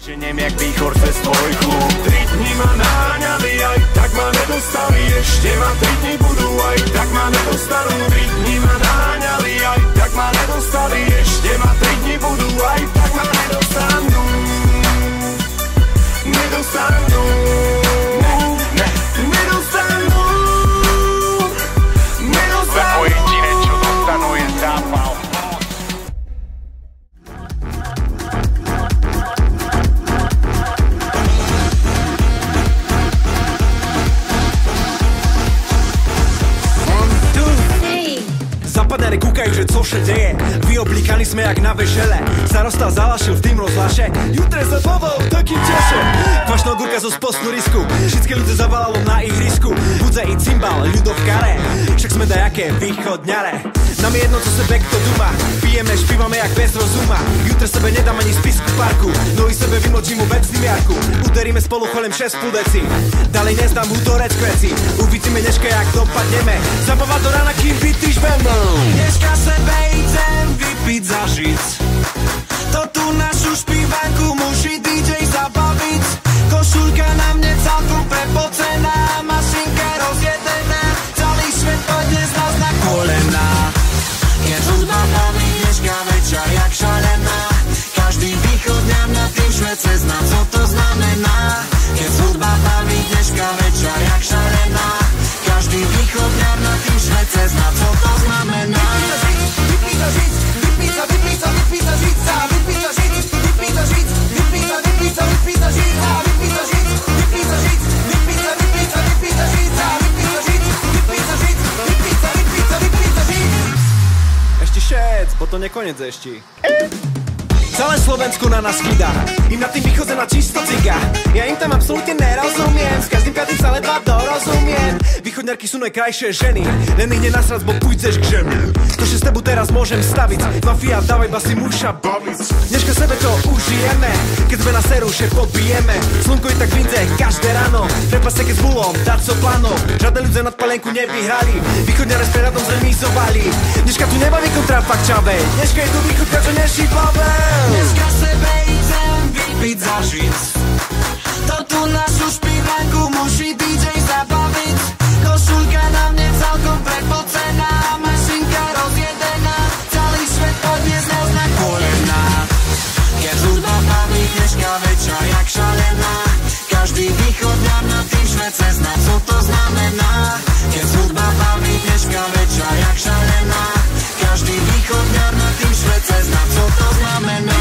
Ženiem jak výchor cez tvoj klub. 3 dní ma naháňali, aj tak ma nedostali. Ešte ma 3 dní budú, aj tak ma nedostanú. 3 dní ma naháňali, aj tak ma nedostali. Ešte ma 3 dní budú, aj tak ma nedostanú. Nedostanú. Nedostanú. Nedostanú. Lebo jediné, čo dostanú, je zápal. Zapadane kúkajú, že co vše deje. Vyoblíkaní sme jak na vešele. Starosta zalašil v tým rozhlaše. Jutre sa povol, takým teše. Kvašná gurka zo spostnú risku. Všetky ľudia zavalalo na ihrisku. Budze i cymbal, ľudov v kare. Však sme dajaké východňare. Nám je jedno, co sebe kto duma. Pijeme, špívame jak bez rozuma. Jutre sebe nedám ani spisku v parku. Nohy sebe vymočím u vecným jarku. Uderíme spolu cholem 6,5 deci. Dalej neznám útorec kveci. Uvidíme dneška jak dopadneme. Zabava do rána, kým vytýš mnou. Dneska sebe idem vypiť za žic. To tu našu špívanku musí DJ zabaviť. Košulka na mne celkom prepocená, mašinka rozjedená, celý svet pôjde z nás na kolená. Keď hudba baví, dneška večer jak šalená. Každý východňar na tým švece zná, co to znamená. Keď hudba baví, dneška večer jak šalená. Každý východňar na tým švece zná, co to znamená. Vypí za žic, vypí za žic, vypí za žic, vypí za žic, vypí za žic, vypí za žic, vypí za žic, vypí za žic, vypí za žic, vypí za žic, vypí za žic, vypí za žic, vypí za žic, vypí za žic, vypí za žic. Ešte šec, bo to nekoniec ešte. Celé Slovensko na nás chýda, im na tým východze na čisto ciga. Ja im tam absolútne nerozumiem, s každým piatým sa ledva dorozumiem. Východňarky sú najkrajšie ženy, len ich nenasrať, bo pôjdeš k žemi. To, že s tebou teraz môžem staviť, mafia, dávaj basy, muša baviť. Dneška sebe to užijeme, keď sme na seruše popijeme. Slnko je tak vince každé ráno, treba sa keď s bulom, dať so plánom. Žiadne ľudia nad palenku nevyhrali, východňare s prehľadom zremizovali. Dneška tu nebaví kontrafakt čavej, dneška je tu východňar, čo nešípavé. Dneska sebe idem vypiť za žic. To tu našu špívanku musí DJ zabaviť. Košulka na mne celkom prepocená, mašinka rozjedená, celý svet pôjde z nás na kolená. Keď hudba baví, dneška večer jak šalená. Každý východňar na tým švece zná, co to znamená. Keď hudba baví, dneška večer jak šalená. Každý východňar na tým švece zná, co to znamená.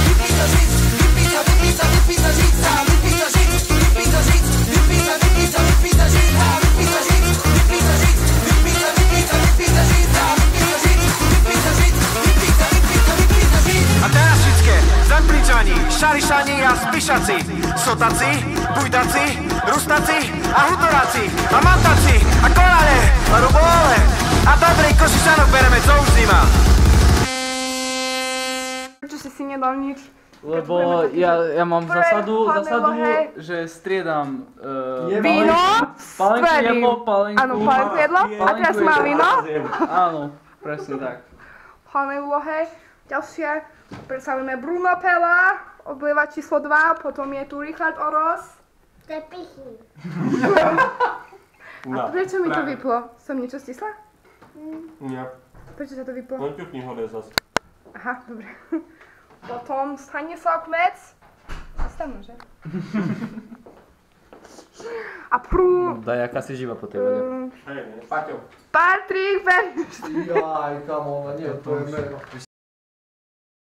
Vypí za žic, vypí za žic, vypí za žic, vypí za žic, vypí za žic, vypí za žic, vypí za žic, vypí za žic, vypí za žic, vypí za žic, vypí za žic, vypí za žic, vypí za žic, vypí za žic, vypí za žic. A teraz všetké, Zemplíčani, Šarišani a Spišaci, Sotaci, Bujdaci, Rustaci a Hutoráci a Mantaci a Korale a Rubole a dobrý Košičanok bereme, co už zima. Prečo si nedal nič? Lebo ja mám zásadu, že striedam víno palenku jedlo, palenku... Áno, palenku jedlo a teraz má víno. Áno, presne tak. V hlavnej úlohe. Ďalšie predstavíme Bruno Pella, oblieva číslo 2, potom je tu Richard Oros. To je pichy. A prečo mi to vyplo? Som niečo stisla? Nie. Prečo sa to vyplo? No ťukni hode zas. Aha, dobre. Potom Stanislav Kmec. Zastanú, že? A Daj, aká si živa po tej vode. Paťo. Patrik Bernš. Jaj, kamo, nie, to je meno.